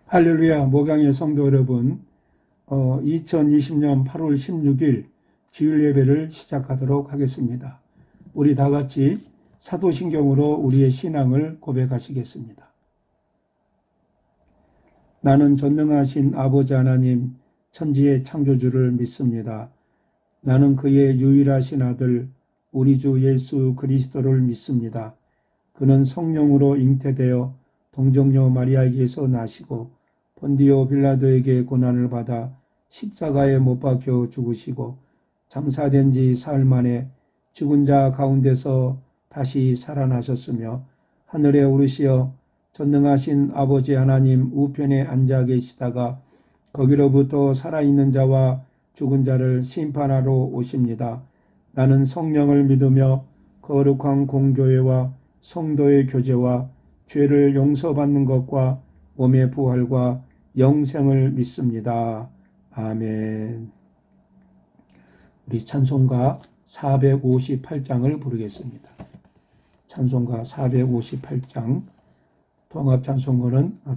할렐루야, 목양의 성도 여러분, 2020년 8월 16일 주일 예배를 시작하도록 하겠습니다. 우리 다 같이 사도신경으로 우리의 신앙을 고백하시겠습니다. 나는 전능하신 아버지 하나님, 천지의 창조주를 믿습니다. 나는 그의 유일하신 아들, 우리 주 예수 그리스도를 믿습니다. 그는 성령으로 잉태되어 동정녀 마리아에게서 나시고 본디오 빌라도에게 고난을 받아 십자가에 못 박혀 죽으시고 장사된 지 사흘 만에 죽은 자 가운데서 다시 살아나셨으며 하늘에 오르시어 전능하신 아버지 하나님 우편에 앉아 계시다가 거기로부터 살아있는 자와 죽은 자를 심판하러 오십니다. 나는 성령을 믿으며 거룩한 공교회와 성도의 교제와 죄를 용서받는 것과 몸의 부활과 영생을 믿습니다. 아멘. 우리 찬송가 458장을 부르겠습니다. 찬송가 458장,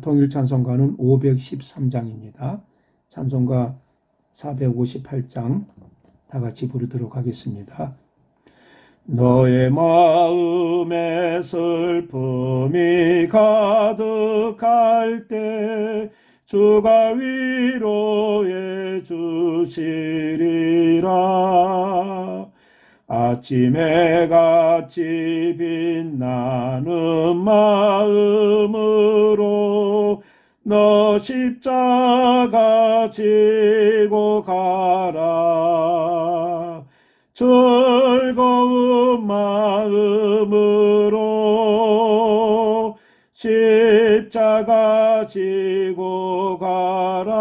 통일 찬송가는 513장입니다. 찬송가 458장 다 같이 부르도록 하겠습니다. 너의 마음에 슬픔이 가득할 때 주가 위로해 주시리라. 아침에 같이 빛나는 마음으로 너 십자가 지고 가라. 즐거운 마음으로 십자가 지고 가라.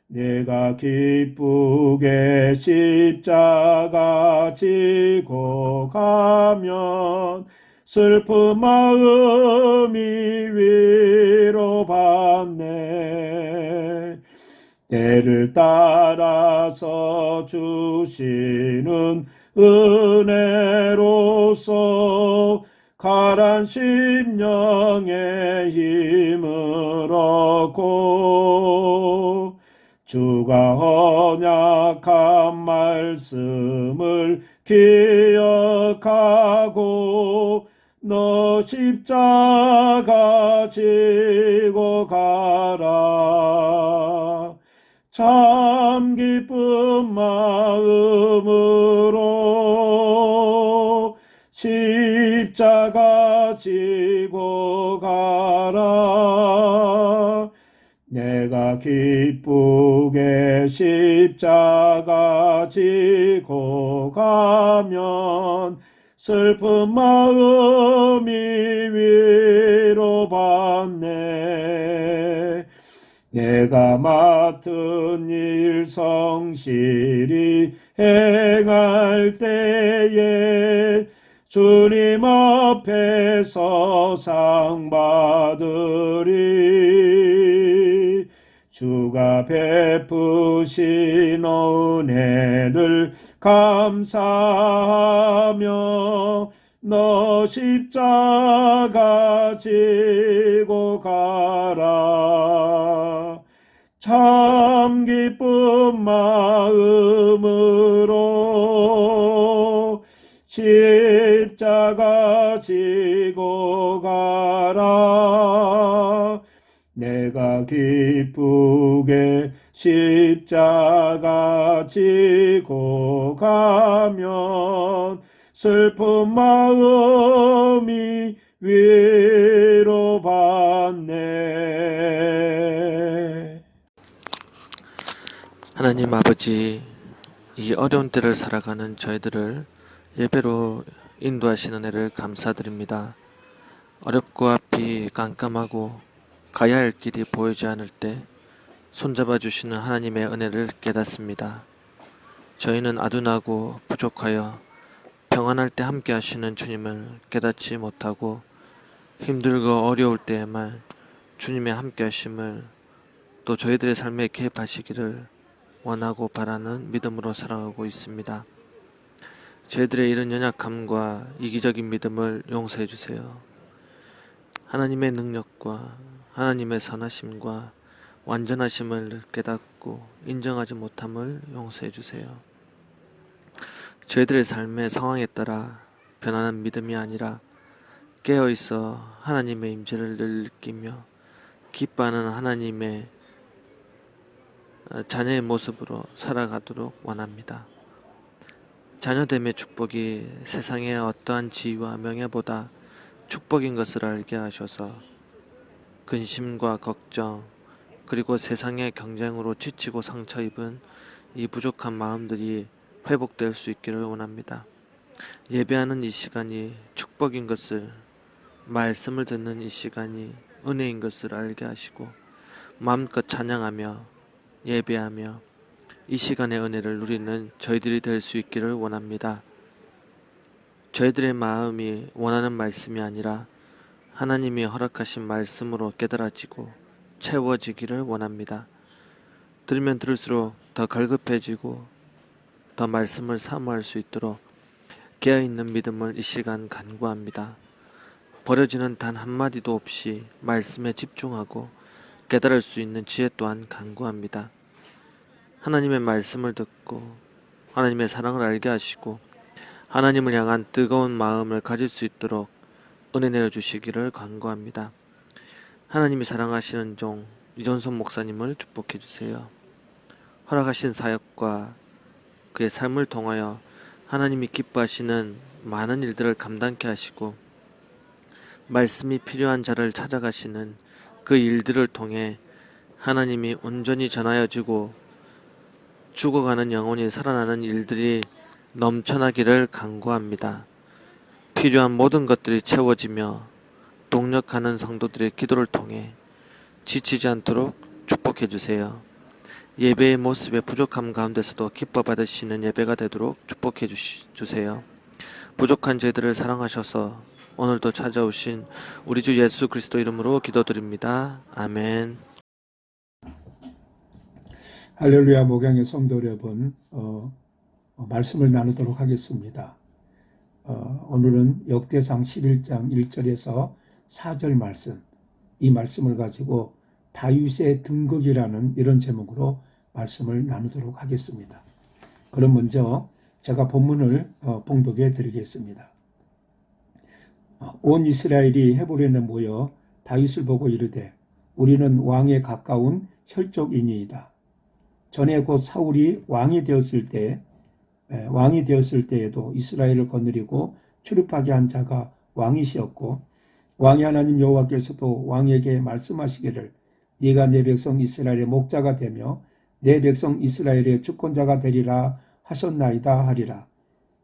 내가 기쁘게 십자가 지고 가면 슬픈 마음이 위로받네. 때를 따라서 주시는 은혜로서 가란 심령의 힘을 얻고 주가 언약한 말씀을 기억하고 너 십자가 지고 가라. 참 기쁜 마음으로 십자가 지고 가라. 내가 기쁘게 십자가 지고 가면 슬픈 마음이 위로받네. 내가 맡은 일 성실히 행할 때에 주님 앞에서 상 받으리. 주가 베푸신 은혜를 감사하며 너 십자가 지고 가라. 참 기쁜 마음으로 십자가 지고 가라. 내가 기쁘게 십자가 지고 가면 슬픈 마음이 위로받네. 하나님 아버지, 이 어려운 때를 살아가는 저희들을 예배로 인도하시는 은혜를 감사드립니다. 어렵고 앞이 깜깜하고 가야 할 길이 보이지 않을 때 손잡아 주시는 하나님의 은혜를 깨닫습니다. 저희는 아둔하고 부족하여 평안할 때 함께 하시는 주님을 깨닫지 못하고 힘들고 어려울 때에만 주님의 함께 하심을 또 저희들의 삶에 개입하시기를 원하고 바라는 믿음으로 살아가고 있습니다. 저희들의 이런 연약함과 이기적인 믿음을 용서해 주세요. 하나님의 능력과 하나님의 선하심과 완전하심을 깨닫고 인정하지 못함을 용서해 주세요. 저희들의 삶의 상황에 따라 변하는 믿음이 아니라 깨어있어 하나님의 임재를 늘 느끼며 기뻐하는 하나님의 자녀의 모습으로 살아가도록 원합니다. 자녀됨의 축복이 세상의 어떠한 지위와 명예보다 축복인 것을 알게 하셔서 근심과 걱정 그리고 세상의 경쟁으로 지치고 상처 입은 이 부족한 마음들이 회복될 수 있기를 원합니다. 예배하는 이 시간이 축복인 것을, 말씀을 듣는 이 시간이 은혜인 것을 알게 하시고 마음껏 찬양하며 예배하며 이 시간의 은혜를 누리는 저희들이 될 수 있기를 원합니다. 저희들의 마음이 원하는 말씀이 아니라 하나님이 허락하신 말씀으로 깨달아지고 채워지기를 원합니다. 들으면 들을수록 더 갈급해지고 더 말씀을 사모할 수 있도록 깨어있는 믿음을 이 시간 간구합니다. 버려지는 단 한마디도 없이 말씀에 집중하고 깨달을 수 있는 지혜 또한 간구합니다. 하나님의 말씀을 듣고 하나님의 사랑을 알게 하시고 하나님을 향한 뜨거운 마음을 가질 수 있도록 은혜 내려주시기를 간구합니다. 하나님이 사랑하시는 종 이존선 목사님을 축복해 주세요. 허락하신 사역과 그의 삶을 통하여 하나님이 기뻐하시는 많은 일들을 감당케 하시고 말씀이 필요한 자를 찾아가시는 그 일들을 통해 하나님이 온전히 전하여지고 죽어가는 영혼이 살아나는 일들이 넘쳐나기를 간구합니다. 필요한 모든 것들이 채워지며 동력하는 성도들의 기도를 통해 지치지 않도록 축복해 주세요. 예배의 모습의 부족함 가운데서도 기뻐 받으시는 예배가 되도록 축복해 주세요. 부족한 저희들을 사랑하셔서 오늘도 찾아오신 우리 주 예수 그리스도 이름으로 기도드립니다. 아멘. 할렐루야 목양의 성도 여러분, 말씀을 나누도록 하겠습니다. 오늘은 역대상 11장 1절에서 4절 말씀, 이 말씀을 가지고 다윗의 등극이라는 이런 제목으로 말씀을 나누도록 하겠습니다. 그럼 먼저 제가 본문을 봉독해 드리겠습니다. 온 이스라엘이 헤브론에 모여 다윗을 보고 이르되 우리는 왕에 가까운 혈족이니이다. 전에 곧 사울이 왕이 되었을 때에도 이스라엘을 거느리고 출입하게 한 자가 왕이시었고 왕이 하나님 여호와께서도 왕에게 말씀하시기를 네가 내 백성 이스라엘의 목자가 되며 내 백성 이스라엘의 주권자가 되리라 하셨나이다 하리라.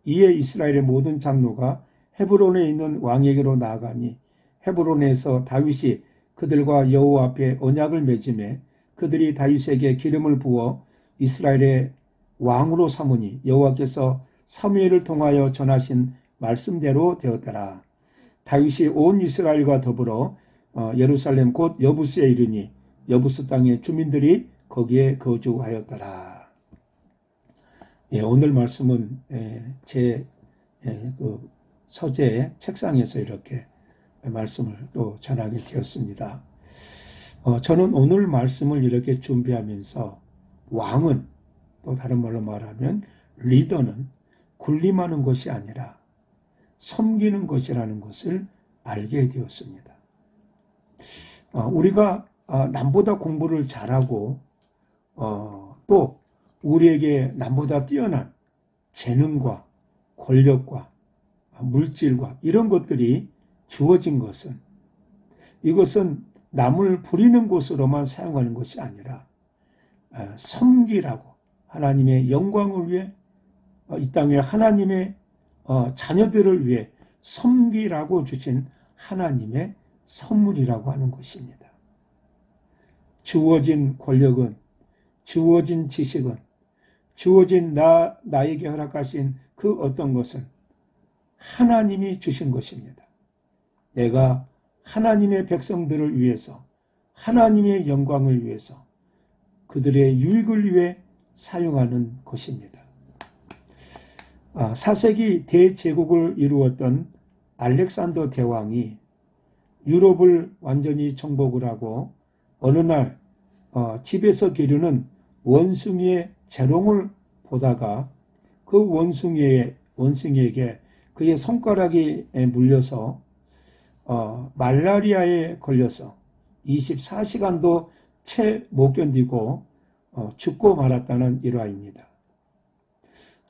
이에 이스라엘의 모든 장로가 헤브론에 있는 왕에게로 나아가니 헤브론에서 다윗이 그들과 여호와 앞에 언약을 맺음에 그들이 다윗에게 기름을 부어 이스라엘의 왕으로 삼으니 여호와께서 사무엘을 통하여 전하신 말씀대로 되었더라. 다윗이 온 이스라엘과 더불어 예루살렘 곧 여부스에 이르니 여부스 땅의 주민들이 거기에 거주하였더라. 오늘 말씀은 제 서재 책상에서 이렇게 말씀을 또 전하게 되었습니다. 저는 오늘 말씀을 이렇게 준비하면서 왕은, 또 다른 말로 말하면 리더는 군림하는 것이 아니라 섬기는 것이라는 것을 알게 되었습니다. 우리가 남보다 공부를 잘하고 또 우리에게 남보다 뛰어난 재능과 권력과 물질과 이런 것들이 주어진 것은, 이것은 남을 부리는 곳으로만 사용하는 것이 아니라 섬기라고, 하나님의 영광을 위해, 이 땅에 하나님의 자녀들을 위해 섬기라고 주신 하나님의 선물이라고 하는 것입니다. 주어진 권력은, 주어진 지식은, 주어진 나에게 허락하신 그 어떤 것은 하나님이 주신 것입니다. 내가 하나님의 백성들을 위해서, 하나님의 영광을 위해서, 그들의 유익을 위해 사용하는 것입니다. 4세기 대제국을 이루었던 알렉산더 대왕이 유럽을 완전히 정복을 하고 어느 날 집에서 기르는 원숭이의 재롱을 보다가 그 원숭이에게 그의 손가락이 물려서 말라리아에 걸려서 24시간도 채 못 견디고 죽고 말았다는 일화입니다.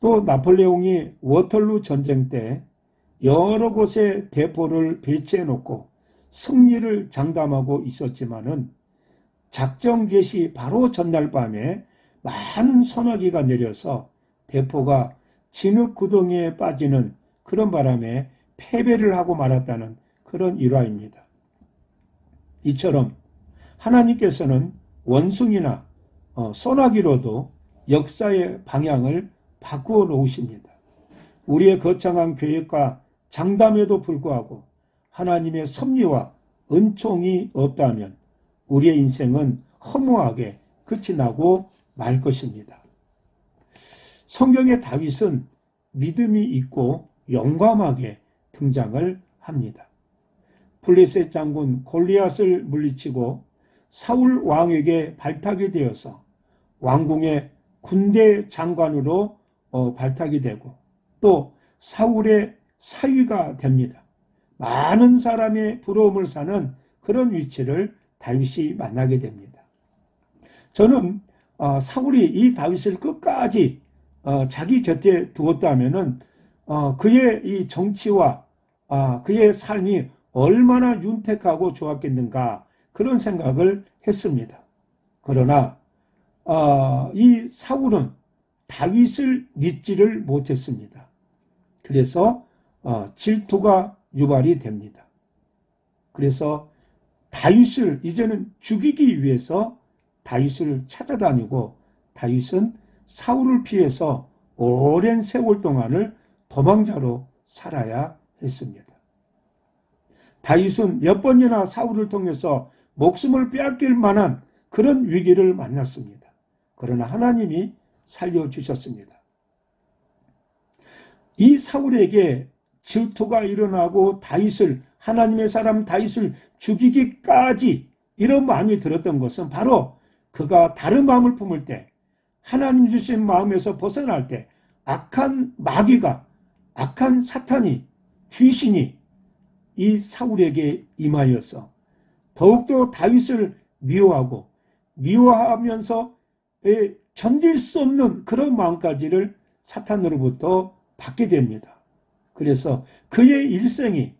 또 나폴레옹이 워털루 전쟁 때 여러 곳에 대포를 배치해 놓고 승리를 장담하고 있었지만은 작전 개시 바로 전날 밤에 많은 소나기가 내려서 대포가 진흙 구덩이에 빠지는 그런 바람에 패배를 하고 말았다는 그런 일화입니다. 이처럼 하나님께서는 원숭이나 소나기로도 역사의 방향을 바꾸어 놓으십니다. 우리의 거창한 계획과 장담에도 불구하고 하나님의 섭리와 은총이 없다면 우리의 인생은 허무하게 끝이 나고 말 것입니다. 성경의 다윗은 믿음이 있고 용감하게 등장을 합니다. 블레셋 장군 골리앗을 물리치고 사울 왕에게 발탁이 되어서 왕궁의 군대 장관으로 발탁이 되고 또 사울의 사위가 됩니다. 많은 사람의 부러움을 사는 그런 위치를 다윗이 만나게 됩니다. 저는 사울이 이 다윗을 끝까지 자기 곁에 두었다면은 그의 이 정치와 그의 삶이 얼마나 윤택하고 좋았겠는가 그런 생각을 했습니다. 그러나 이 사울은 다윗을 믿지를 못했습니다. 그래서 질투가 유발이 됩니다. 그래서 다윗을 이제는 죽이기 위해서 다윗을 찾아다니고 다윗은 사울을 피해서 오랜 세월 동안을 도망자로 살아야 했습니다. 다윗은 몇 번이나 사울을 통해서 목숨을 빼앗길 만한 그런 위기를 만났습니다. 그러나 하나님이 살려주셨습니다. 이 사울에게 질투가 일어나고 하나님의 사람 다윗을 죽이기까지 이런 마음이 들었던 것은 바로 그가 다른 마음을 품을 때 하나님 주신 마음에서 벗어날 때 악한 마귀가 악한 사탄이 귀신이 이 사울에게 임하여서 더욱더 다윗을 미워하면서 견딜 수 없는 그런 마음까지를 사탄으로부터 받게 됩니다. 그래서 그의 일생이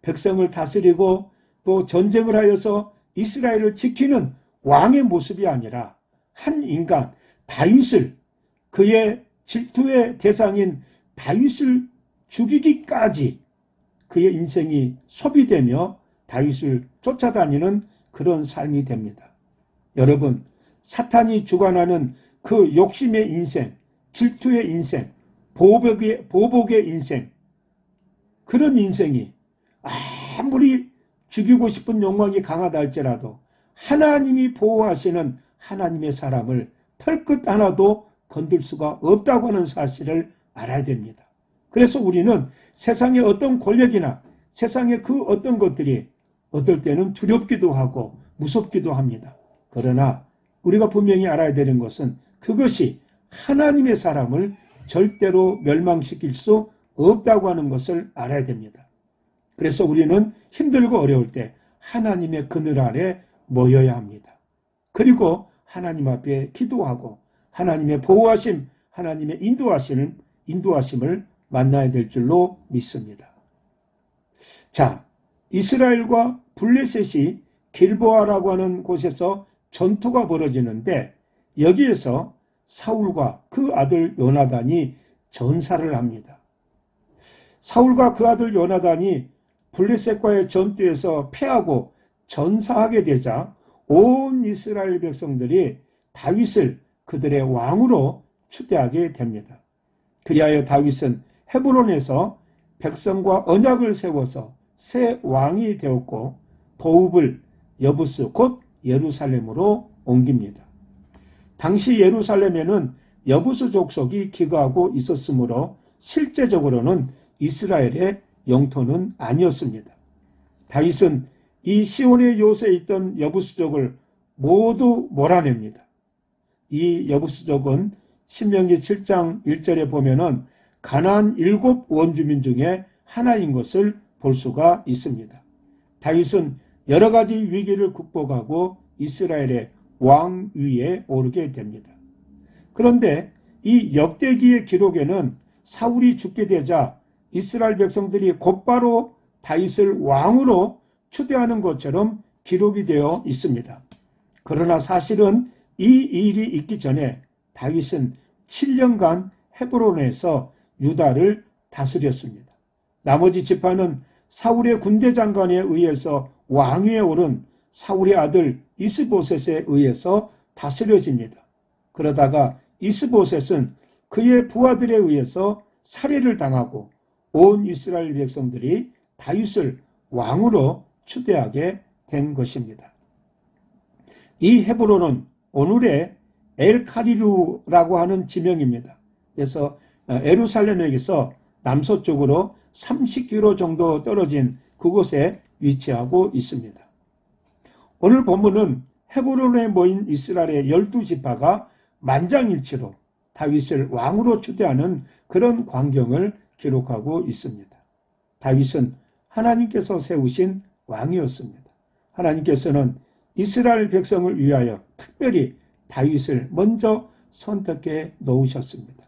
백성을 다스리고 또 전쟁을 하여서 이스라엘을 지키는 왕의 모습이 아니라 한 인간 다윗을 그의 질투의 대상인 다윗을 죽이기까지 그의 인생이 소비되며 다윗을 쫓아다니는 그런 삶이 됩니다. 여러분, 사탄이 주관하는 그 욕심의 인생, 질투의 인생, 보복의 인생, 그런 인생이 아무리 죽이고 싶은 욕망이 강하다 할지라도 하나님이 보호하시는 하나님의 사람을 털끝 하나도 건들 수가 없다고 하는 사실을 알아야 됩니다. 그래서 우리는 세상의 어떤 권력이나 세상의 그 어떤 것들이 어떨 때는 두렵기도 하고 무섭기도 합니다. 그러나 우리가 분명히 알아야 되는 것은 그것이 하나님의 사람을 절대로 멸망시킬 수 없다고 하는 것을 알아야 됩니다. 그래서 우리는 힘들고 어려울 때 하나님의 그늘 아래 모여야 합니다. 그리고 하나님 앞에 기도하고 하나님의 보호하심, 하나님의 인도하심을 만나야 될 줄로 믿습니다. 자, 이스라엘과 블레셋이 길보아라고 하는 곳에서 전투가 벌어지는데 여기에서 사울과 그 아들 요나단이 전사를 합니다. 사울과 그 아들 요나단이 블레셋과의 전투에서 패하고 전사하게 되자 온 이스라엘 백성들이 다윗을 그들의 왕으로 추대하게 됩니다. 그리하여 다윗은 헤브론에서 백성과 언약을 세워서 새 왕이 되었고 도읍을 여부스 곧 예루살렘으로 옮깁니다. 당시 예루살렘에는 여부스 족속이 기거하고 있었으므로 실제적으로는 이스라엘의 영토는 아니었습니다. 다윗은 이 시온의 요새에 있던 여부수족을 모두 몰아냅니다. 이 여부수족은 신명기 7장 1절에 보면은 가나안 7 원주민 중에 하나인 것을 볼 수가 있습니다. 다윗은 여러 가지 위기를 극복하고 이스라엘의 왕위에 오르게 됩니다. 그런데 이 역대기의 기록에는 사울이 죽게 되자 이스라엘 백성들이 곧바로 다윗을 왕으로 추대하는 것처럼 기록이 되어 있습니다. 그러나 사실은 이 일이 있기 전에 다윗은 7년간 헤브론에서 유다를 다스렸습니다. 나머지 지파는 사울의 군대 장관에 의해서 왕위에 오른 사울의 아들 이스보셋에 의해서 다스려집니다. 그러다가 이스보셋은 그의 부하들에 의해서 살해를 당하고 온 이스라엘 백성들이 다윗을 왕으로 추대하게 된 것입니다. 이 헤브론은 오늘의 엘카리루라고 하는 지명입니다. 그래서 예루살렘에서 남서쪽으로 30km 정도 떨어진 그곳에 위치하고 있습니다. 오늘 본문은 헤브론에 모인 이스라엘의 12지파가 만장일치로 다윗을 왕으로 추대하는 그런 광경을 기록하고 있습니다. 다윗은 하나님께서 세우신 왕이었습니다. 하나님께서는 이스라엘 백성을 위하여 특별히 다윗을 먼저 선택해 놓으셨습니다.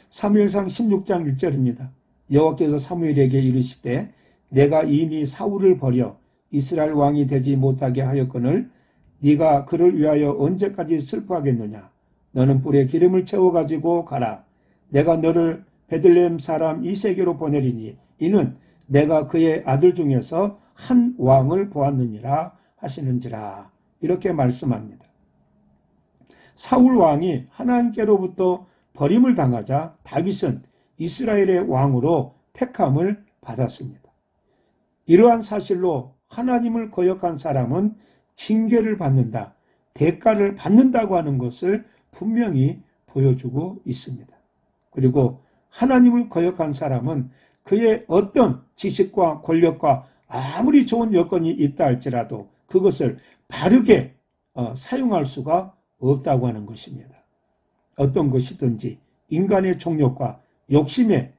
사무엘상 16장 1절입니다. 여호와께서 사무엘에게 이르시되 내가 이미 사울을 버려 이스라엘 왕이 되지 못하게 하였거늘 네가 그를 위하여 언제까지 슬퍼하겠느냐. 너는 뿔에 기름을 채워가지고 가라. 내가 너를 베들레헴 사람 이세게로 보내리니 이는 내가 그의 아들 중에서 한 왕을 보았느니라 하시는지라. 이렇게 말씀합니다. 사울 왕이 하나님께로부터 버림을 당하자 다윗은 이스라엘의 왕으로 택함을 받았습니다. 이러한 사실로 하나님을 거역한 사람은 징계를 받는다, 대가를 받는다고 하는 것을 분명히 보여주고 있습니다. 그리고 하나님을 거역한 사람은 그의 어떤 지식과 권력과 아무리 좋은 여건이 있다 할지라도 그것을 바르게 사용할 수가 없다고 하는 것입니다. 어떤 것이든지 인간의 종욕과 욕심에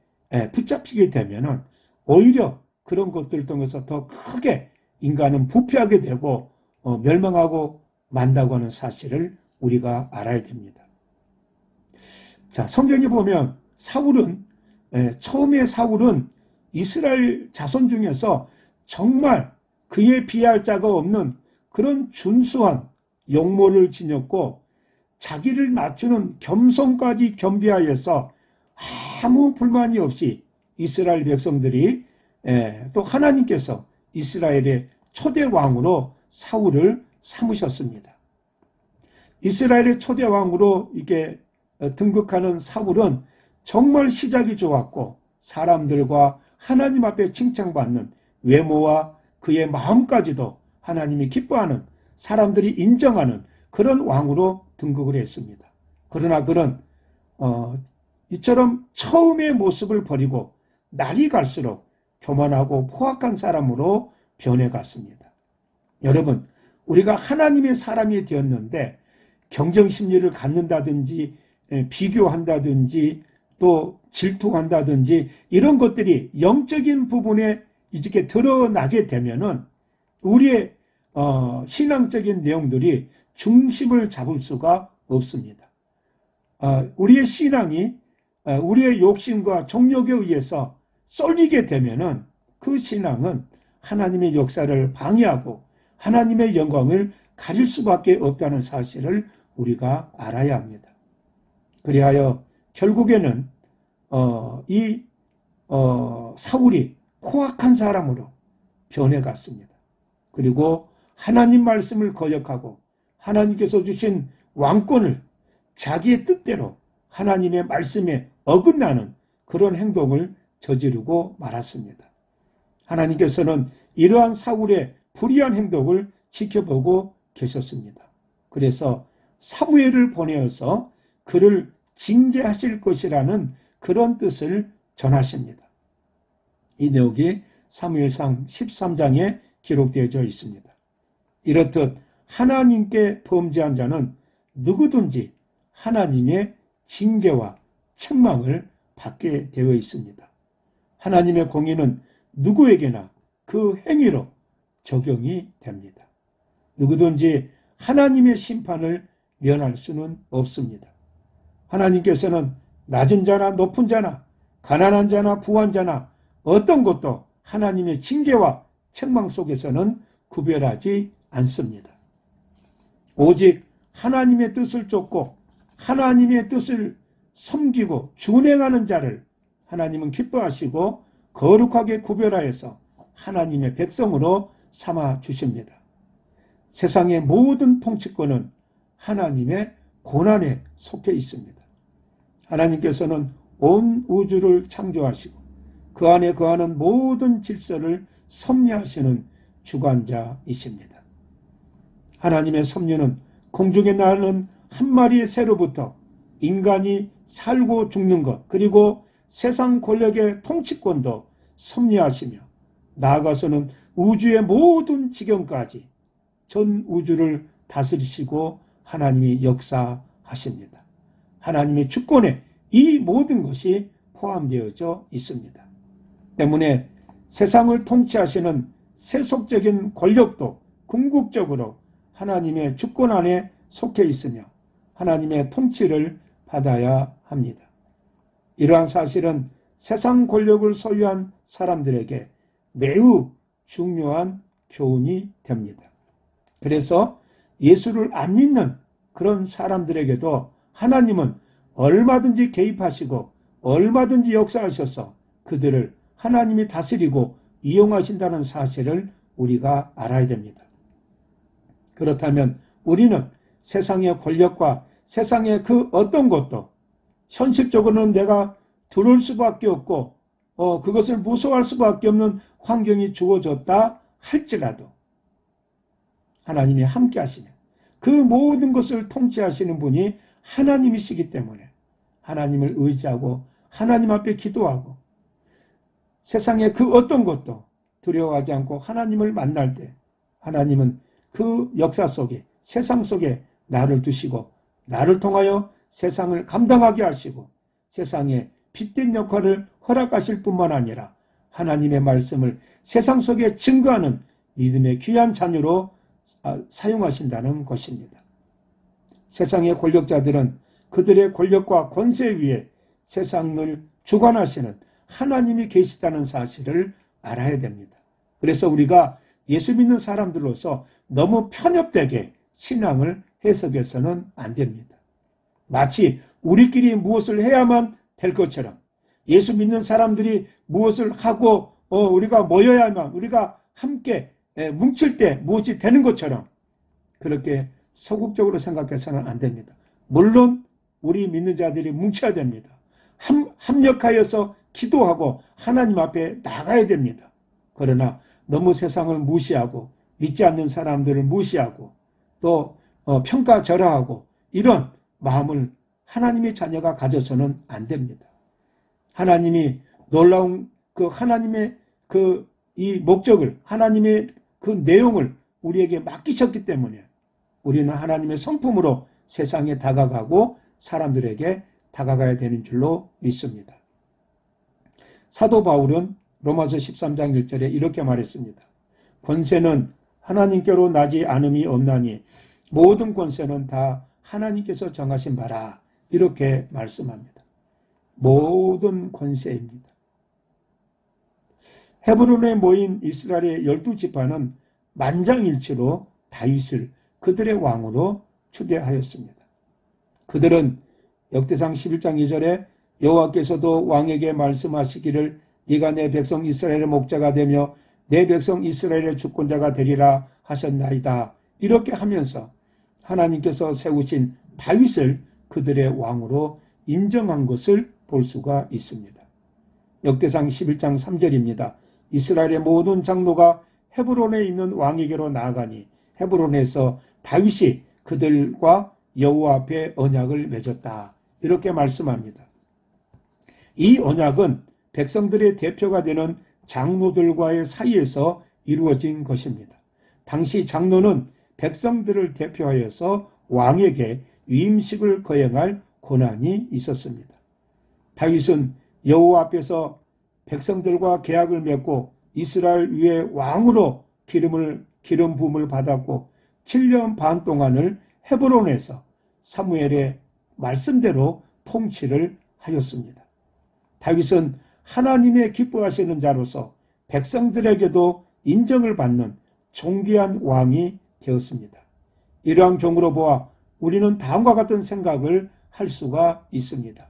붙잡히게 되면은 오히려 그런 것들을 통해서 더 크게 인간은 부패하게 되고 멸망하고 만다고 하는 사실을 우리가 알아야 됩니다. 자, 성경에 보면 처음에 사울은 이스라엘 자손 중에서 정말 그에 비할 자가 없는 그런 준수한 용모를 지녔고 자기를 낮추는 겸손까지 겸비하여서 아무 불만이 없이 이스라엘 백성들이 또 하나님께서 이스라엘의 초대 왕으로 사울을 삼으셨습니다. 이스라엘의 초대 왕으로 이게 등극하는 사울은 정말 시작이 좋았고 사람들과 하나님 앞에 칭찬받는 외모와 그의 마음까지도 하나님이 기뻐하는 사람들이 인정하는 그런 왕으로 등극을 했습니다. 그러나 그는 이처럼 처음의 모습을 버리고 날이 갈수록 교만하고 포악한 사람으로 변해갔습니다. 여러분, 우리가 하나님의 사람이 되었는데 경쟁심리를 갖는다든지 비교한다든지 또 질투한다든지 이런 것들이 영적인 부분에 이렇게 드러나게 되면은 우리의 신앙적인 내용들이 중심을 잡을 수가 없습니다. 우리의 신앙이 우리의 욕심과 정욕에 의해서 쏠리게 되면은 그 신앙은 하나님의 역사를 방해하고 하나님의 영광을 가릴 수밖에 없다는 사실을 우리가 알아야 합니다. 그리하여 결국에는 사울이 포악한 사람으로 변해갔습니다. 그리고 하나님 말씀을 거역하고 하나님께서 주신 왕권을 자기의 뜻대로 하나님의 말씀에 어긋나는 그런 행동을 저지르고 말았습니다. 하나님께서는 이러한 사울의 불의한 행동을 지켜보고 계셨습니다. 그래서 사무엘을 보내어서 그를 징계하실 것이라는 그런 뜻을 전하십니다. 이 내용이 사무엘상 13장에 기록되어져 있습니다. 이렇듯 하나님께 범죄한 자는 누구든지 하나님의 징계와 책망을 받게 되어 있습니다. 하나님의 공의는 누구에게나 그 행위로 적용이 됩니다. 누구든지 하나님의 심판을 면할 수는 없습니다. 하나님께서는 낮은 자나 높은 자나 가난한 자나 부한 자나 어떤 것도 하나님의 징계와 책망 속에서는 구별하지 않습니다. 오직 하나님의 뜻을 쫓고 하나님의 뜻을 섬기고 준행하는 자를 하나님은 기뻐하시고 거룩하게 구별하여서 하나님의 백성으로 삼아 주십니다. 세상의 모든 통치권은 하나님의 고난에 속해 있습니다. 하나님께서는 온 우주를 창조하시고 그 안에 거하는 모든 질서를 섭리하시는 주관자이십니다. 하나님의 섭리는 공중에 나는 한 마리의 새로부터 인간이 살고 죽는 것, 그리고 세상 권력의 통치권도 섭리하시며 나아가서는 우주의 모든 지경까지 전 우주를 다스리시고 하나님이 역사하십니다. 하나님의 주권에 이 모든 것이 포함되어져 있습니다. 때문에 세상을 통치하시는 세속적인 권력도 궁극적으로 하나님의 주권 안에 속해 있으며 하나님의 통치를 받아야 합니다. 이러한 사실은 세상 권력을 소유한 사람들에게 매우 중요한 교훈이 됩니다. 그래서 예수를 안 믿는 그런 사람들에게도 하나님은 얼마든지 개입하시고 얼마든지 역사하셔서 그들을 하나님이 다스리고 이용하신다는 사실을 우리가 알아야 됩니다. 그렇다면 우리는 세상의 권력과 세상의 그 어떤 것도 현실적으로는 내가 들어올 수밖에 없고 그것을 무서워할 수밖에 없는 환경이 주어졌다 할지라도 하나님이 함께 하시며 그 모든 것을 통치하시는 분이 하나님이시기 때문에 하나님을 의지하고 하나님 앞에 기도하고 세상의 그 어떤 것도 두려워하지 않고 하나님을 만날 때 하나님은 그 역사 속에 세상 속에 나를 두시고 나를 통하여 세상을 감당하게 하시고 세상에 빛된 역할을 허락하실 뿐만 아니라 하나님의 말씀을 세상 속에 증거하는 믿음의 귀한 자녀로 사용하신다는 것입니다. 세상의 권력자들은 그들의 권력과 권세 위에 세상을 주관하시는 하나님이 계시다는 사실을 알아야 됩니다. 그래서 우리가 예수 믿는 사람들로서 너무 편협되게 신앙을 해석해서는 안 됩니다. 마치 우리끼리 무엇을 해야만 될 것처럼 예수 믿는 사람들이 무엇을 하고 우리가 모여야만 우리가 함께 뭉칠 때 무엇이 되는 것처럼 그렇게 소극적으로 생각해서는 안 됩니다. 물론 우리 믿는 자들이 뭉쳐야 됩니다. 합력하여서 기도하고 하나님 앞에 나가야 됩니다. 그러나 너무 세상을 무시하고 믿지 않는 사람들을 무시하고 또 평가절하하고 이런 마음을 하나님의 자녀가 가져서는 안 됩니다. 하나님이 놀라운 그 하나님의 이 목적을 하나님의 그 내용을 우리에게 맡기셨기 때문에 우리는 하나님의 성품으로 세상에 다가가고 사람들에게 다가가야 되는 줄로 믿습니다. 사도 바울은 로마서 13장 1절에 이렇게 말했습니다. 권세는 하나님께로 나지 않음이 없나니 모든 권세는 다 하나님께서 정하신 바라 이렇게 말씀합니다. 모든 권세입니다. 헤브론에 모인 이스라엘의 12지파는 만장일치로 다윗을 그들의 왕으로 추대하였습니다. 그들은 역대상 11장 2절에 여호와께서도 왕에게 말씀하시기를 네가 내 백성 이스라엘의 목자가 되며 내 백성 이스라엘의 주권자가 되리라 하셨나이다. 이렇게 하면서 하나님께서 세우신 다윗을 그들의 왕으로 인정한 것을 볼 수가 있습니다. 역대상 11장 3절입니다. 이스라엘의 모든 장로가 헤브론에 있는 왕에게로 나아가니 헤브론에서 다윗이 그들과 여호와 앞에 언약을 맺었다. 이렇게 말씀합니다. 이 언약은 백성들의 대표가 되는 장로들과의 사이에서 이루어진 것입니다. 당시 장로는 백성들을 대표하여서 왕에게 위임식을 거행할 권한이 있었습니다. 다윗은 여호와 앞에서 백성들과 계약을 맺고 이스라엘 위에 왕으로 기름 부음을 받았고 7년 반 동안을 헤브론에서 사무엘의 말씀대로 통치를 하였습니다. 다윗은 하나님의 기뻐하시는 자로서 백성들에게도 인정을 받는 존귀한 왕이 되었습니다. 이러한 경우로 보아 우리는 다음과 같은 생각을 할 수가 있습니다.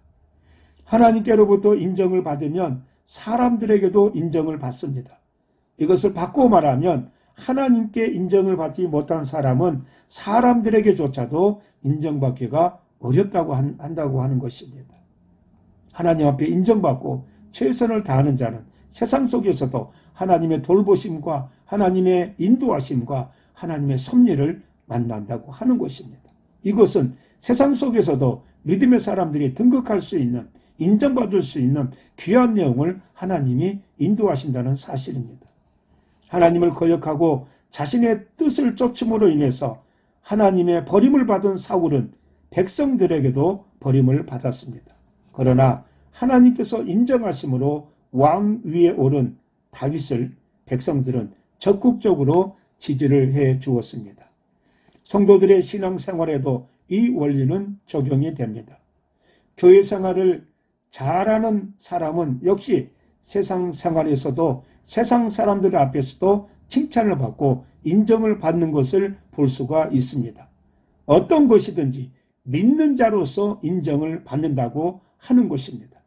하나님께로부터 인정을 받으면 사람들에게도 인정을 받습니다. 이것을 바꾸어 말하면 하나님께 인정을 받지 못한 사람은 사람들에게조차도 인정받기가 어렵다고 한다고 하는 것입니다. 하나님 앞에 인정받고 최선을 다하는 자는 세상 속에서도 하나님의 돌보심과 하나님의 인도하심과 하나님의 섭리를 만난다고 하는 것입니다. 이것은 세상 속에서도 믿음의 사람들이 등극할 수 있는, 인정받을 수 있는 귀한 내용을 하나님이 인도하신다는 사실입니다. 하나님을 거역하고 자신의 뜻을 쫓음으로 인해서 하나님의 버림을 받은 사울은 백성들에게도 버림을 받았습니다. 그러나 하나님께서 인정하심으로 왕 위에 오른 다윗을 백성들은 적극적으로 지지를 해 주었습니다. 성도들의 신앙생활에도 이 원리는 적용이 됩니다. 교회 생활을 잘하는 사람은 역시 세상 생활에서도 세상 사람들 앞에서도 칭찬을 받고 인정을 받는 것을 볼 수가 있습니다. 어떤 것이든지 믿는 자로서 인정을 받는다고 하는 것입니다.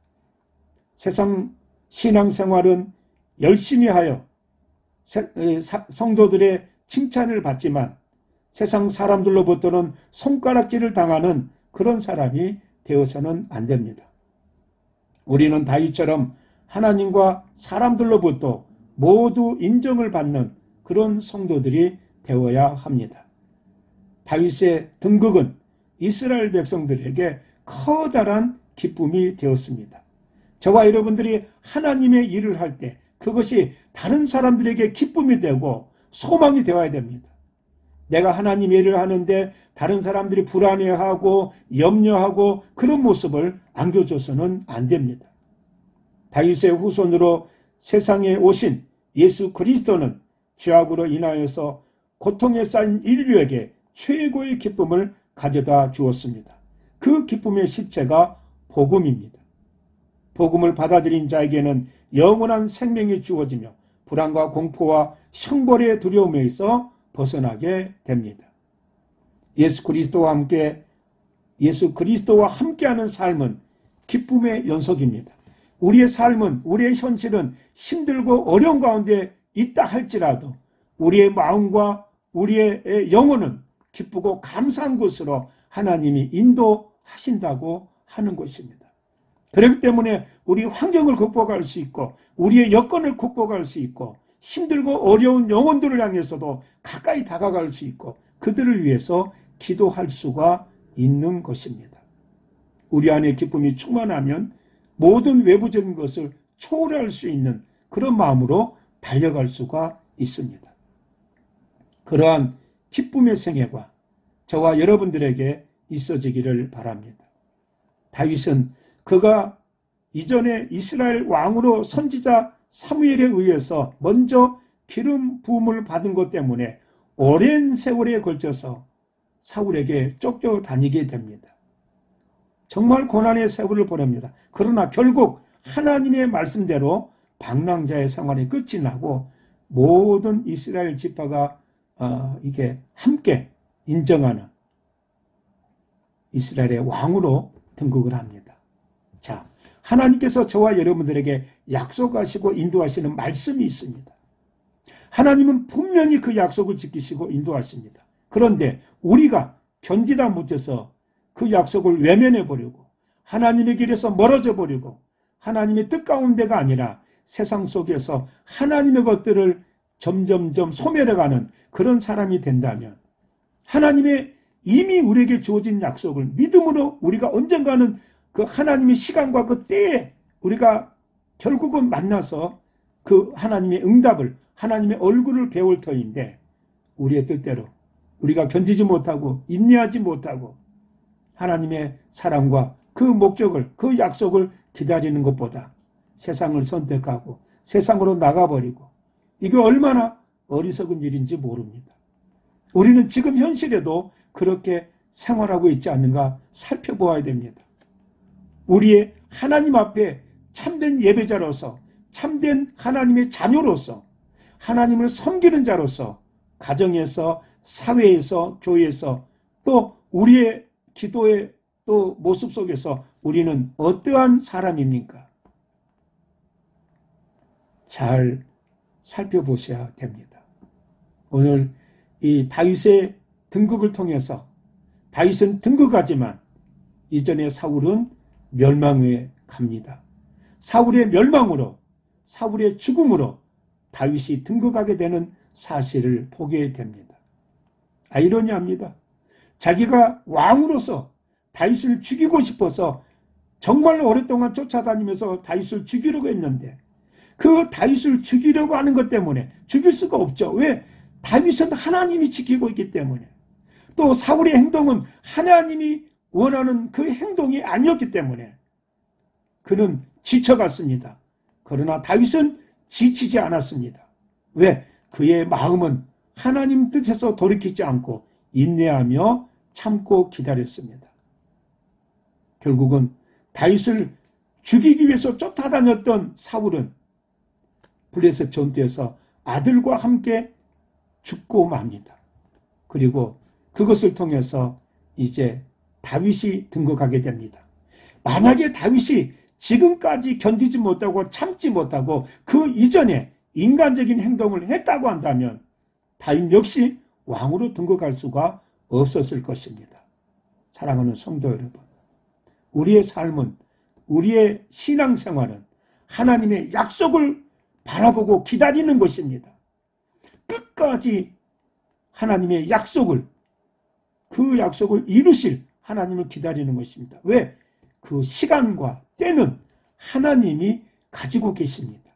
세상 신앙생활은 열심히 하여 성도들의 칭찬을 받지만 세상 사람들로부터는 손가락질을 당하는 그런 사람이 되어서는 안 됩니다. 우리는 다윗처럼 하나님과 사람들로부터 모두 인정을 받는 그런 성도들이 되어야 합니다. 다윗의 등극은 이스라엘 백성들에게 커다란 기쁨이 되었습니다. 저와 여러분들이 하나님의 일을 할 때 그것이 다른 사람들에게 기쁨이 되고 소망이 되어야 됩니다. 내가 하나님의 일을 하는데 다른 사람들이 불안해하고 염려하고 그런 모습을 안겨줘서는 안 됩니다. 다윗의 후손으로 세상에 오신 예수 그리스도는 죄악으로 인하여서 고통에 쌓인 인류에게 최고의 기쁨을 가져다 주었습니다. 그 기쁨의 실체가 복음입니다. 복음을 받아들인 자에게는 영원한 생명이 주어지며 불안과 공포와 형벌의 두려움에서 벗어나게 됩니다. 예수 그리스도와 함께하는 삶은 기쁨의 연속입니다. 우리의 삶은, 우리의 현실은 힘들고 어려운 가운데 있다 할지라도 우리의 마음과 우리의 영혼은 기쁘고 감사한 곳으로 하나님이 인도하신다고 하는 것입니다. 그렇기 때문에 우리 환경을 극복할 수 있고 우리의 여건을 극복할 수 있고 힘들고 어려운 영혼들을 향해서도 가까이 다가갈 수 있고 그들을 위해서 기도할 수가 있는 것입니다. 우리 안에 기쁨이 충만하면 모든 외부적인 것을 초월할 수 있는 그런 마음으로 달려갈 수가 있습니다. 그러한 기쁨의 생애가 저와 여러분들에게 있어지기를 바랍니다. 다윗은 그가 이전에 이스라엘 왕으로 선지자 사무엘에 의해서 먼저 기름 부음을 받은 것 때문에 오랜 세월에 걸쳐서 사울에게 쫓겨다니게 됩니다. 정말 고난의 세월을 보냅니다. 그러나 결국 하나님의 말씀대로 방랑자의 생활이 끝이 나고 모든 이스라엘 지파가 이게 함께 인정하는 이스라엘의 왕으로 등극을 합니다. 자, 하나님께서 저와 여러분들에게 약속하시고 인도하시는 말씀이 있습니다. 하나님은 분명히 그 약속을 지키시고 인도하십니다. 그런데 우리가 견디다 못해서 그 약속을 외면해버리고 하나님의 길에서 멀어져 버리고 하나님의 뜻 가운데가 아니라 세상 속에서 하나님의 것들을 점점점 소멸해가는 그런 사람이 된다면 하나님의 이미 우리에게 주어진 약속을 믿음으로 우리가 언젠가는 그 하나님의 시간과 그 때에 우리가 결국은 만나서 그 하나님의 응답을, 하나님의 얼굴을 배울 터인데 우리의 뜻대로 우리가 견디지 못하고 인내하지 못하고 하나님의 사랑과 그 목적을, 그 약속을 기다리는 것보다 세상을 선택하고 세상으로 나가버리고, 이게 얼마나 어리석은 일인지 모릅니다. 우리는 지금 현실에도 그렇게 생활하고 있지 않는가 살펴보아야 됩니다. 우리의 하나님 앞에 참된 예배자로서, 참된 하나님의 자녀로서, 하나님을 섬기는 자로서, 가정에서, 사회에서, 교회에서, 또 우리의 기도의 또 모습 속에서 우리는 어떠한 사람입니까? 잘 살펴보셔야 됩니다. 오늘 이 다윗의 등극을 통해서, 다윗은 등극하지만 이전에 사울은 멸망에 갑니다. 사울의 멸망으로, 사울의 죽음으로 다윗이 등극하게 되는 사실을 보게 됩니다. 아이러니합니다. 자기가 왕으로서 다윗을 죽이고 싶어서 정말 오랫동안 쫓아다니면서 다윗을 죽이려고 했는데, 그 다윗을 죽이려고 하는 것 때문에 죽일 수가 없죠. 왜? 다윗은 하나님이 지키고 있기 때문에. 또 사울의 행동은 하나님이 원하는 그 행동이 아니었기 때문에 그는 지쳐갔습니다. 그러나 다윗은 지치지 않았습니다. 왜? 그의 마음은 하나님 뜻에서 돌이키지 않고 인내하며 참고 기다렸습니다. 결국은 다윗을 죽이기 위해서 쫓아다녔던 사울은 블레셋 전투에서 아들과 함께 죽고 맙니다. 그리고 그것을 통해서 이제 다윗이 등극하게 됩니다. 만약에 다윗이 지금까지 견디지 못하고 참지 못하고 그 이전에 인간적인 행동을 했다고 한다면 다윗 역시 왕으로 등극할 수가 없었을 것입니다. 사랑하는 성도 여러분, 우리의 삶은, 우리의 신앙생활은 하나님의 약속을 바라보고 기다리는 것입니다. 끝까지 하나님의 약속을, 그 약속을 이루실 하나님을 기다리는 것입니다. 왜? 그 시간과 때는 하나님이 가지고 계십니다.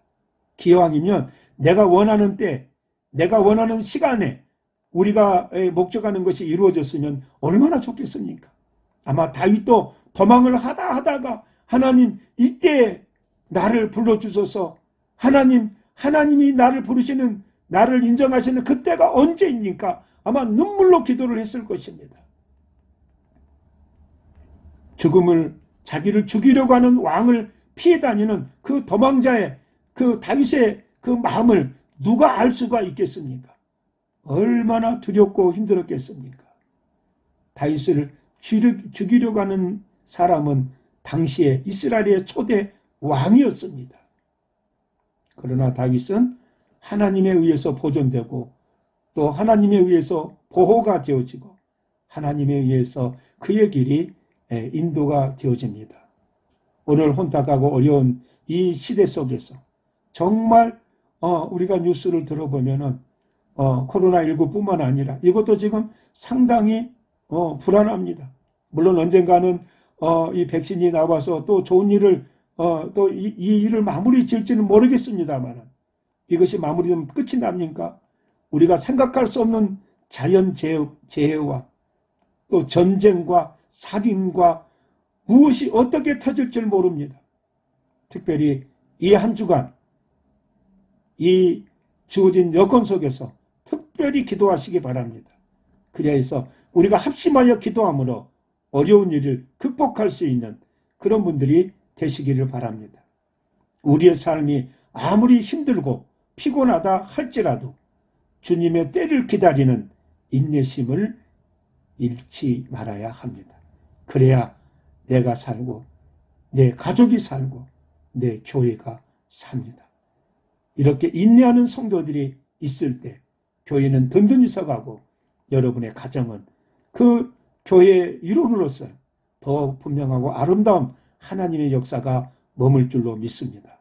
기왕이면 내가 원하는 때, 내가 원하는 시간에 우리가 목적하는 것이 이루어졌으면 얼마나 좋겠습니까? 아마 다윗도 도망을 하다가 하나님 이때 나를 불러주셔서, 하나님이 나를 부르시는, 나를 인정하시는 그때가 언제입니까? 아마 눈물로 기도를 했을 것입니다. 자기를 죽이려고 하는 왕을 피해 다니는 그 도망자의, 그 다윗의 그 마음을 누가 알 수가 있겠습니까? 얼마나 두렵고 힘들었겠습니까? 다윗을 죽이려고 하는 사람은 당시에 이스라엘의 초대 왕이었습니다. 그러나 다윗은 하나님에 의해서 보존되고 또 하나님에 의해서 보호가 되어지고 하나님에 의해서 그의 길이 인도가 되어집니다. 오늘 혼탁하고 어려운 이 시대 속에서 정말 우리가 뉴스를 들어보면은 코로나19뿐만 아니라 이것도 지금 상당히 불안합니다. 물론 언젠가는 이 백신이 나와서 또 좋은 일을 또 이 일을 마무리 지을지는 모르겠습니다만, 이것이 마무리되면 끝이 납니까? 우리가 생각할 수 없는 자연 재해와 또 전쟁과 살인과 무엇이 어떻게 터질지 모릅니다. 특별히 이 한 주간 이 주어진 여건 속에서 특별히 기도하시기 바랍니다. 그래야 해서 우리가 합심하여 기도함으로 어려운 일을 극복할 수 있는 그런 분들이 되시기를 바랍니다. 우리의 삶이 아무리 힘들고 피곤하다 할지라도 주님의 때를 기다리는 인내심을 잃지 말아야 합니다. 그래야 내가 살고 내 가족이 살고 내 교회가 삽니다. 이렇게 인내하는 성도들이 있을 때 교회는 든든히 서가고 여러분의 가정은 그 교회의 일원으로서 더 분명하고 아름다운 하나님의 역사가 머물 줄로 믿습니다.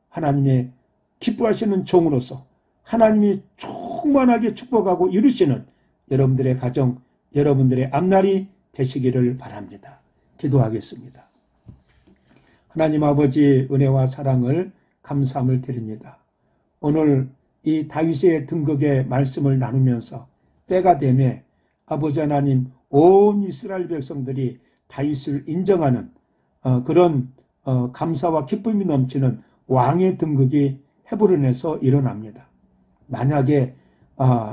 하나님의 기뻐하시는 종으로서 하나님이 충만하게 축복하고 이루시는 여러분들의 가정, 여러분들의 앞날이 되시기를 바랍니다. 기도하겠습니다. 하나님 아버지 은혜와 사랑을 감사함을 드립니다. 오늘 이 다윗의 등극의 말씀을 나누면서 때가 되매 아버지 하나님 온 이스라엘 백성들이 다윗을 인정하는 그런 감사와 기쁨이 넘치는 왕의 등극이 헤브론에서 일어납니다. 만약에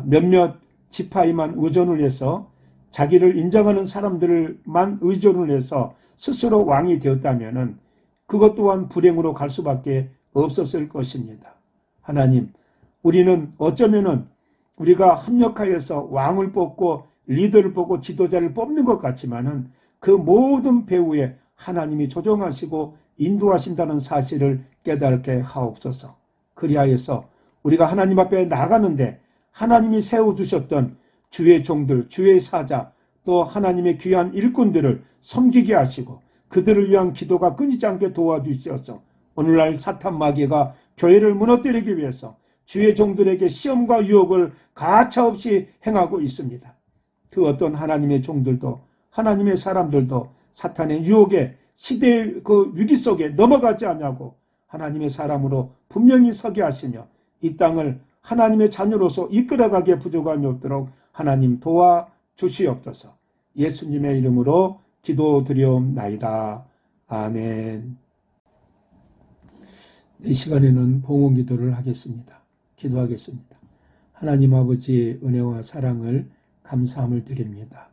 몇몇 지파에만 의존을 해서 자기를 인정하는 사람들만 의존을 해서 스스로 왕이 되었다면 그것 또한 불행으로 갈 수밖에 없었을 것입니다. 하나님, 우리는 어쩌면은 우리가 협력하여서 왕을 뽑고 리더를 뽑고 지도자를 뽑는 것 같지만은 그 모든 배후에 하나님이 조정하시고 인도하신다는 사실을 깨닫게 하옵소서. 그리하여서 우리가 하나님 앞에 나가는데 하나님이 세워두셨던 주의 종들, 주의 사자, 또 하나님의 귀한 일꾼들을 섬기게 하시고 그들을 위한 기도가 끊이지 않게 도와주셔서 오늘날 사탄 마귀가 교회를 무너뜨리기 위해서 주의 종들에게 시험과 유혹을 가차없이 행하고 있습니다. 그 어떤 하나님의 종들도 하나님의 사람들도 사탄의 유혹에 시대의 그 위기 속에 넘어가지 않냐고 하나님의 사람으로 분명히 서게 하시며 이 땅을 하나님의 자녀로서 이끌어가기에 부족함이 없도록 하나님 도와주시옵소서. 예수님의 이름으로 기도드리옵나이다. 아멘. 이 시간에는 봉헌 기도를 하겠습니다. 기도하겠습니다. 하나님 아버지의 은혜와 사랑을 감사함을 드립니다.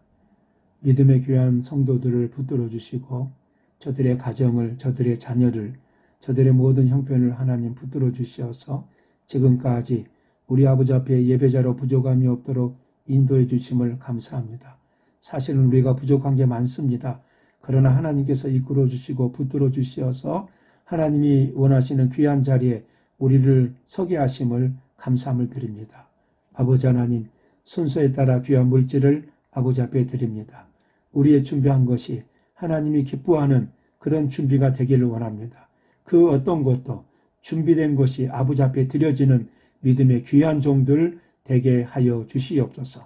믿음의 귀한 성도들을 붙들어 주시고 저들의 가정을, 저들의 자녀를, 저들의 모든 형편을 하나님 붙들어 주시어서 지금까지 우리 아버지 앞에 예배자로 부족함이 없도록 인도해 주심을 감사합니다. 사실은 우리가 부족한 게 많습니다. 그러나 하나님께서 이끌어 주시고 붙들어 주시어서 하나님이 원하시는 귀한 자리에 우리를 서게 하심을 감사함을 드립니다. 아버지 하나님, 순서에 따라 귀한 물질을 아버지 앞에 드립니다. 우리의 준비한 것이 하나님이 기뻐하는 그런 준비가 되기를 원합니다. 그 어떤 것도 준비된 것이 아버지 앞에 드려지는 믿음의 귀한 종들 되게 하여 주시옵소서.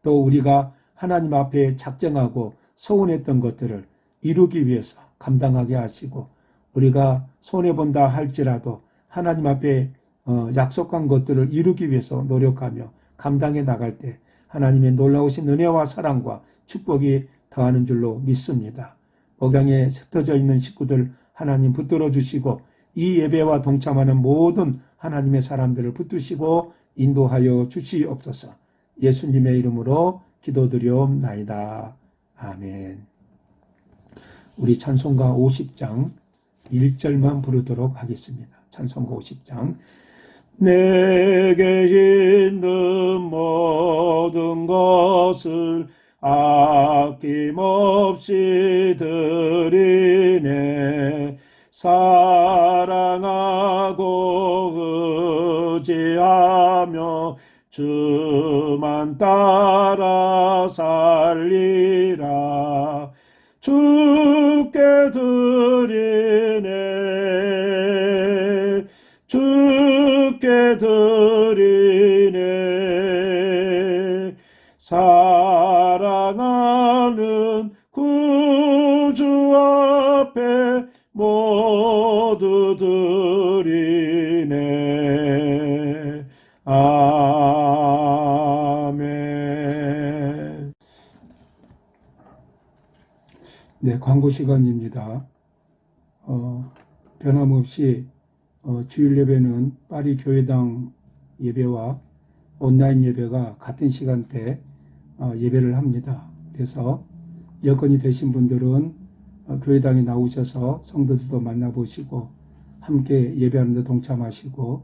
또 우리가 하나님 앞에 작정하고 서운했던 것들을 이루기 위해서 감당하게 하시고 우리가 손해본다 할지라도 하나님 앞에 약속한 것들을 이루기 위해서 노력하며 감당해 나갈 때 하나님의 놀라우신 은혜와 사랑과 축복이 더하는 줄로 믿습니다. 목양에 흩어져 있는 식구들 하나님 붙들어 주시고 이 예배와 동참하는 모든 하나님의 사람들을 붙드시고 인도하여 주시옵소서. 예수님의 이름으로 기도드리옵나이다. 아멘. 우리 찬송가 50장 1절만 부르도록 하겠습니다. 찬송가 50장. 내게 있는 모든 것을 아낌없이 드리네. 사랑하고 의지하며 주만 따라 살리라. 주께 드리네. 주께 드리네. 사랑하는 구주 앞에 모두 드리네. 아멘. 네, 광고 시간입니다. 변함없이 주일 예배는 파리 교회당 예배와 온라인 예배가 같은 시간대 예배를 합니다. 그래서 여건이 되신 분들은 교회당에 나오셔서 성도들도 만나보시고 함께 예배하는 데 동참하시고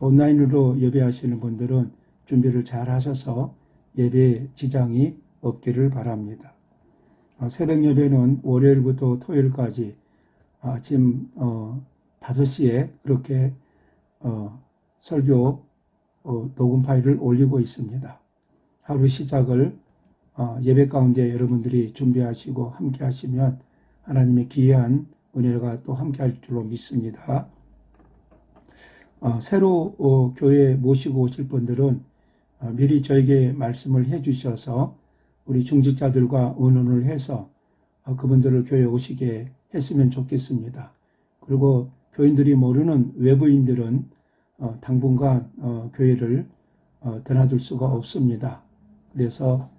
온라인으로 예배하시는 분들은 준비를 잘 하셔서 예배 지장이 없기를 바랍니다. 새벽 예배는 월요일부터 토요일까지 아침 5시에 그렇게 설교 녹음 파일을 올리고 있습니다. 하루 시작을 예배 가운데 여러분들이 준비하시고 함께 하시면 하나님의 귀한 은혜가 또 함께 할 줄로 믿습니다. 새로 교회에 모시고 오실 분들은 미리 저에게 말씀을 해 주셔서 우리 중직자들과 의논을 해서 그분들을 교회에 오시게 했으면 좋겠습니다. 그리고 교인들이 모르는 외부인들은 당분간 교회를 드나들 수가 없습니다. 그래서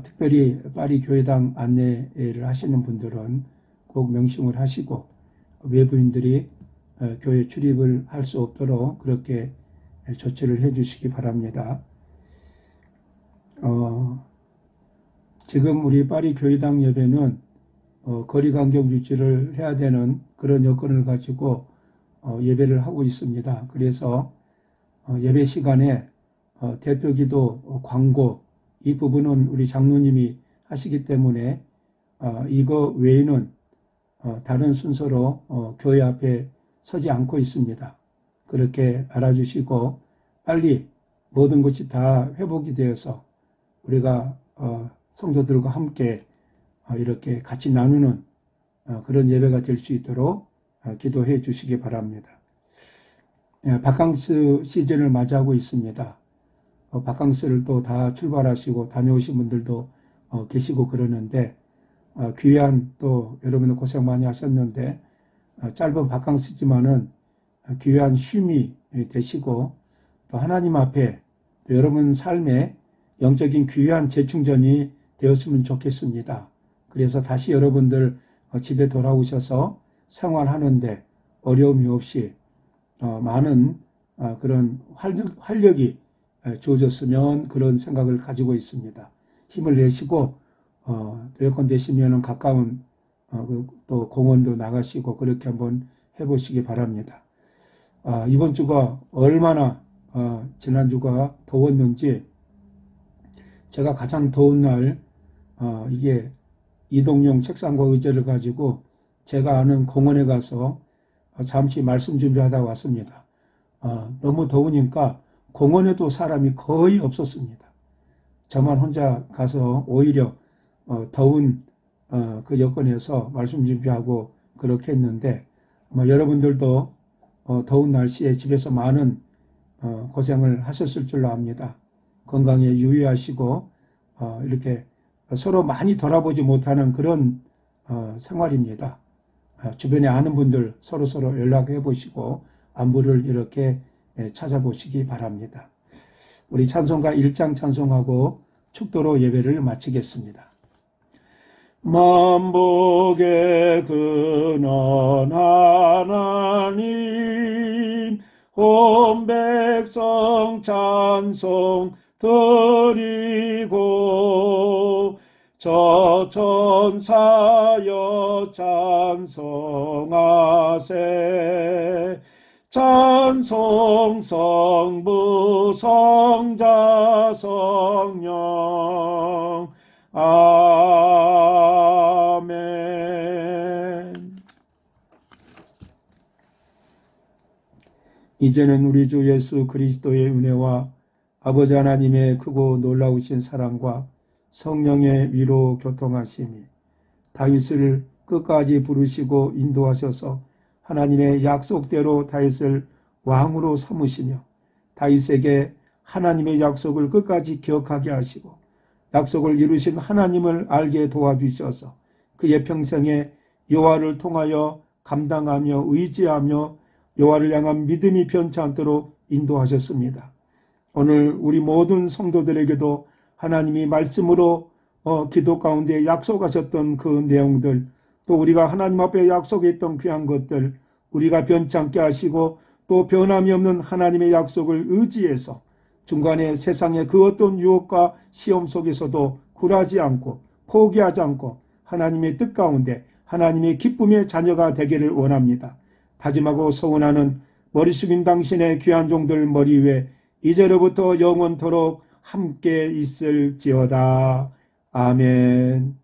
특별히 파리 교회당 안내를 하시는 분들은 꼭 명심을 하시고 외부인들이 교회 출입을 할 수 없도록 그렇게 조치를 해 주시기 바랍니다. 지금 우리 파리 교회당 예배는 거리 간격 유지를 해야 되는 그런 여건을 가지고 예배를 하고 있습니다. 그래서 예배 시간에 대표기도, 광고 이 부분은 우리 장로님이 하시기 때문에 이거 외에는 다른 순서로 교회 앞에 서지 않고 있습니다. 그렇게 알아주시고 빨리 모든 것이 다 회복이 되어서 우리가 성도들과 함께 이렇게 같이 나누는 그런 예배가 될 수 있도록 기도해 주시기 바랍니다. 바캉스 시즌을 맞이하고 있습니다. 바캉스를 또 다 출발하시고 다녀오신 분들도 계시고 그러는데 귀한 또 여러분들 고생 많이 하셨는데 짧은 바캉스지만은 귀한 쉼이 되시고 또 하나님 앞에 또 여러분 삶에 영적인 귀한 재충전이 되었으면 좋겠습니다. 그래서 다시 여러분들 집에 돌아오셔서 생활하는데 어려움이 없이 많은 그런 활력이 주어졌으면 그런 생각을 가지고 있습니다. 힘을 내시고 여건 되시면 가까운 또 공원도 나가시고 그렇게 한번 해보시기 바랍니다. 이번 주가 얼마나 지난주가 더웠는지 제가 가장 더운 날 이게 이동용 책상과 의자를 가지고 제가 아는 공원에 가서 잠시 말씀 준비하다 왔습니다. 너무 더우니까 공원에도 사람이 거의 없었습니다. 저만 혼자 가서 오히려 더운 그 여건에서 말씀 준비하고 그렇게 했는데 아마 여러분들도 더운 날씨에 집에서 많은 고생을 하셨을 줄로 압니다. 건강에 유의하시고 이렇게 서로 많이 돌아보지 못하는 그런 생활입니다. 주변에 아는 분들 서로 연락해 보시고 안부를 이렇게 찾아보시기 바랍니다. 우리 찬송가 1장 찬송하고 축도로 예배를 마치겠습니다. 만복의 근원 하나님 온 백성 찬송 드리고 저 천사여 찬송하세 찬송 성부 성자 성령 아멘. 이제는 우리 주 예수 그리스도의 은혜와 아버지 하나님의 크고 놀라우신 사랑과 성령의 위로 교통하심이 다윗을 끝까지 부르시고 인도하셔서 하나님의 약속대로 다윗을 왕으로 삼으시며 다윗에게 하나님의 약속을 끝까지 기억하게 하시고 약속을 이루신 하나님을 알게 도와주셔서 그의 평생에 여호와를 통하여 감당하며 의지하며 여호와를 향한 믿음이 변치 않도록 인도하셨습니다. 오늘 우리 모든 성도들에게도 하나님이 말씀으로 기도 가운데 약속하셨던 그 내용들 또 우리가 하나님 앞에 약속했던 귀한 것들 우리가 변치 않게 하시고 또 변함이 없는 하나님의 약속을 의지해서 중간에 세상의 그 어떤 유혹과 시험 속에서도 굴하지 않고 포기하지 않고 하나님의 뜻 가운데 하나님의 기쁨의 자녀가 되기를 원합니다. 다짐하고 소원하는 머리 숙인 당신의 귀한 종들 머리 위에 이제로부터 영원토록 함께 있을지어다. 아멘.